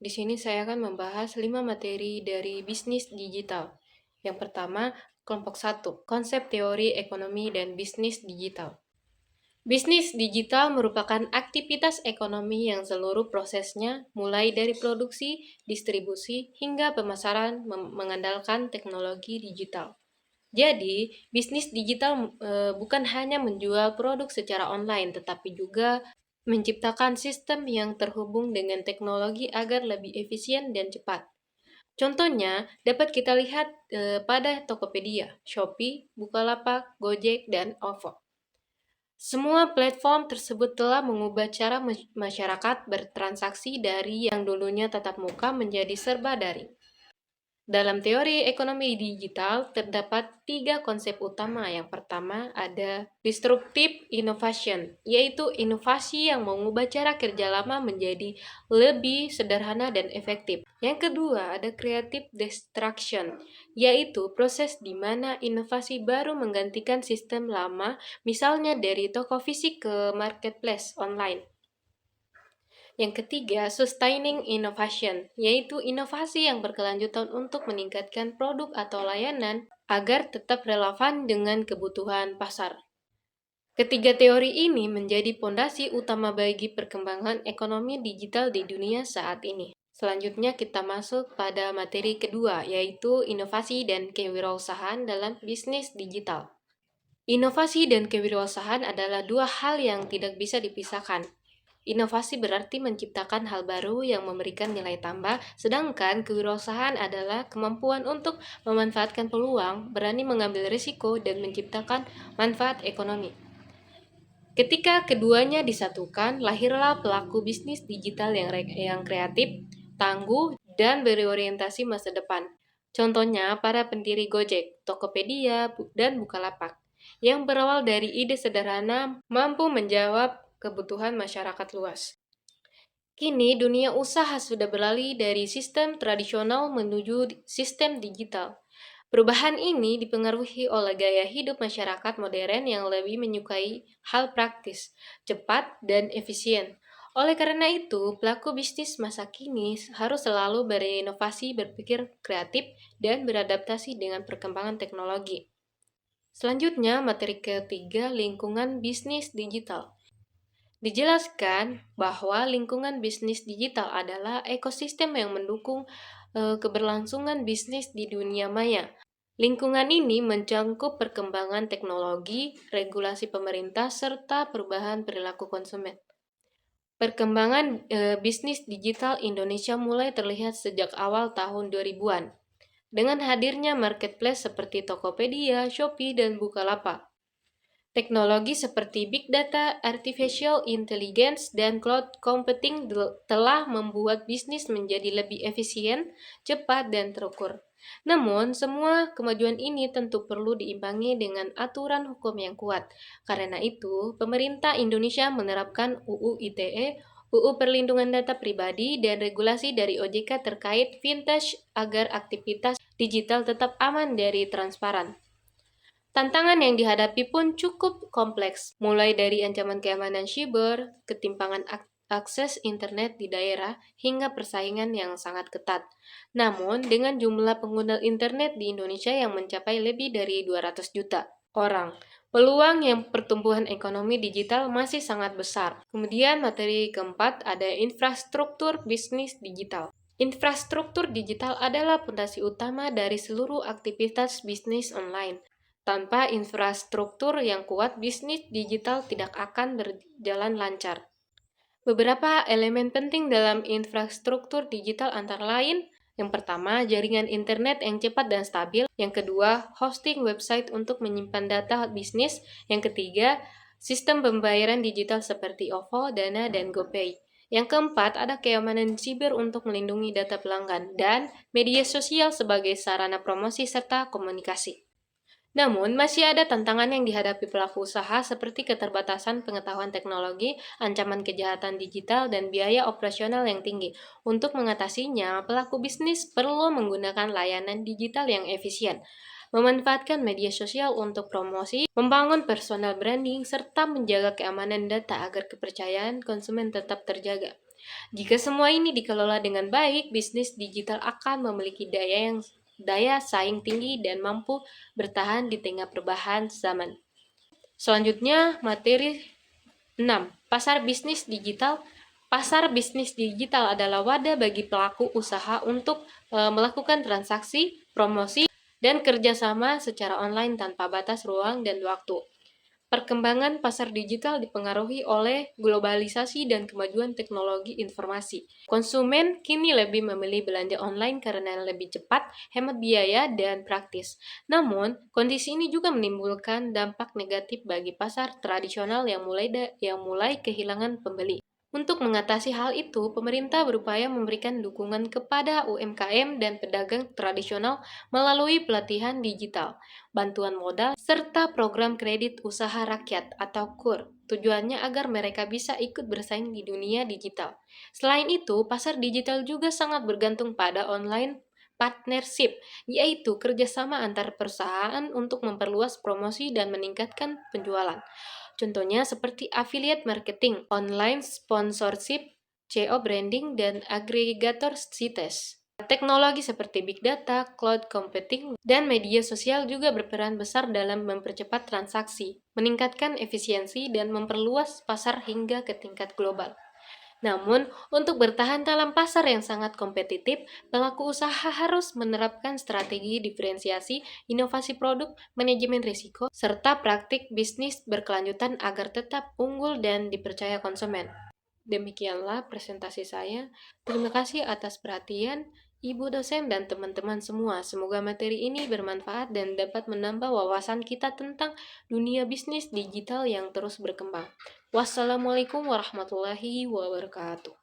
Di sini saya akan membahas 5 materi dari bisnis digital. Yang pertama, kelompok 1, konsep teori ekonomi dan bisnis digital. Bisnis digital merupakan aktivitas ekonomi yang seluruh prosesnya, mulai dari produksi, distribusi, hingga pemasaran mengandalkan teknologi digital. Jadi, bisnis digital bukan hanya menjual produk secara online, tetapi juga menciptakan sistem yang terhubung dengan teknologi agar lebih efisien dan cepat. Contohnya, dapat kita lihat pada Tokopedia, Shopee, Bukalapak, Gojek, dan OVO. Semua platform tersebut telah mengubah cara masyarakat bertransaksi dari yang dulunya tatap muka menjadi serba daring. Dalam teori ekonomi digital, terdapat 3 konsep utama. Yang pertama ada disruptive innovation, yaitu inovasi yang mengubah cara kerja lama menjadi lebih sederhana dan efektif. Yang kedua ada creative destruction, yaitu proses di mana inovasi baru menggantikan sistem lama, misalnya dari toko fisik ke marketplace online. Yang ketiga, sustaining innovation, yaitu inovasi yang berkelanjutan untuk meningkatkan produk atau layanan agar tetap relevan dengan kebutuhan pasar. Ketiga teori ini menjadi pondasi utama bagi perkembangan ekonomi digital di dunia saat ini. Selanjutnya kita masuk pada materi kedua, yaitu inovasi dan kewirausahaan dalam bisnis digital. Inovasi dan kewirausahaan adalah dua hal yang tidak bisa dipisahkan. Inovasi berarti menciptakan hal baru yang memberikan nilai tambah, sedangkan kewirausahaan adalah kemampuan untuk memanfaatkan peluang, berani mengambil risiko, dan menciptakan manfaat ekonomi. Ketika keduanya disatukan, lahirlah pelaku bisnis digital yang kreatif, tangguh, dan berorientasi masa depan. Contohnya para pendiri Gojek, Tokopedia, dan Bukalapak, yang berawal dari ide sederhana mampu menjawab kebutuhan masyarakat luas. Kini dunia usaha sudah beralih dari sistem tradisional menuju sistem digital. Perubahan ini dipengaruhi oleh gaya hidup masyarakat modern yang lebih menyukai hal praktis, cepat, dan efisien. Oleh karena itu, pelaku bisnis masa kini harus selalu berinovasi, berpikir kreatif, dan beradaptasi dengan perkembangan teknologi. Selanjutnya, materi ketiga, lingkungan bisnis digital. Dijelaskan bahwa lingkungan bisnis digital adalah ekosistem yang mendukung keberlangsungan bisnis di dunia maya. Lingkungan ini mencakup perkembangan teknologi, regulasi pemerintah, serta perubahan perilaku konsumen. Perkembangan bisnis digital Indonesia mulai terlihat sejak awal tahun 2000-an. Dengan hadirnya marketplace seperti Tokopedia, Shopee, dan Bukalapak. Teknologi seperti big data, artificial intelligence, dan cloud computing telah membuat bisnis menjadi lebih efisien, cepat, dan terukur. Namun, semua kemajuan ini tentu perlu diimbangi dengan aturan hukum yang kuat. Karena itu, pemerintah Indonesia menerapkan UU ITE, UU Perlindungan Data Pribadi, dan regulasi dari OJK terkait fintech agar aktivitas digital tetap aman dari transparan. Tantangan yang dihadapi pun cukup kompleks, mulai dari ancaman keamanan siber, ketimpangan akses internet di daerah, hingga persaingan yang sangat ketat. Namun, dengan jumlah pengguna internet di Indonesia yang mencapai lebih dari 200 juta orang, peluang yang pertumbuhan ekonomi digital masih sangat besar. Kemudian materi keempat ada infrastruktur bisnis digital. Infrastruktur digital adalah fondasi utama dari seluruh aktivitas bisnis online. Tanpa infrastruktur yang kuat, bisnis digital tidak akan berjalan lancar. Beberapa elemen penting dalam infrastruktur digital antara lain, yang pertama, jaringan internet yang cepat dan stabil. Yang kedua, hosting website untuk menyimpan data bisnis. Yang ketiga, sistem pembayaran digital seperti OVO, Dana, dan GoPay. Yang keempat, ada keamanan siber untuk melindungi data pelanggan, dan media sosial sebagai sarana promosi serta komunikasi. Namun, masih ada tantangan yang dihadapi pelaku usaha seperti keterbatasan pengetahuan teknologi, ancaman kejahatan digital, dan biaya operasional yang tinggi. Untuk mengatasinya, pelaku bisnis perlu menggunakan layanan digital yang efisien, memanfaatkan media sosial untuk promosi, membangun personal branding, serta menjaga keamanan data agar kepercayaan konsumen tetap terjaga. Jika semua ini dikelola dengan baik, bisnis digital akan memiliki daya saing tinggi dan mampu bertahan di tengah perubahan zaman. Selanjutnya, materi 6. Pasar bisnis digital. Pasar bisnis digital adalah wadah bagi pelaku usaha untuk melakukan transaksi, promosi, dan kerjasama secara online tanpa batas ruang dan waktu. Perkembangan pasar digital dipengaruhi oleh globalisasi dan kemajuan teknologi informasi. Konsumen kini lebih memilih belanja online karena lebih cepat, hemat biaya, dan praktis. Namun, kondisi ini juga menimbulkan dampak negatif bagi pasar tradisional yang mulai kehilangan pembeli. Untuk mengatasi hal itu, pemerintah berupaya memberikan dukungan kepada UMKM dan pedagang tradisional melalui pelatihan digital, bantuan modal, serta program kredit usaha rakyat atau KUR. Tujuannya agar mereka bisa ikut bersaing di dunia digital. Selain itu, pasar digital juga sangat bergantung pada online partnership, yaitu kerjasama antar perusahaan untuk memperluas promosi dan meningkatkan penjualan. Contohnya seperti affiliate marketing, online sponsorship, SEO branding, dan agregator sites. Teknologi seperti big data, cloud computing, dan media sosial juga berperan besar dalam mempercepat transaksi, meningkatkan efisiensi, dan memperluas pasar hingga ke tingkat global. Namun, untuk bertahan dalam pasar yang sangat kompetitif, pelaku usaha harus menerapkan strategi diferensiasi, inovasi produk, manajemen risiko, serta praktik bisnis berkelanjutan agar tetap unggul dan dipercaya konsumen. Demikianlah presentasi saya. Terima kasih atas perhatian Ibu dosen dan teman-teman semua. Semoga materi ini bermanfaat dan dapat menambah wawasan kita tentang dunia bisnis digital yang terus berkembang. Wassalamualaikum warahmatullahi wabarakatuh.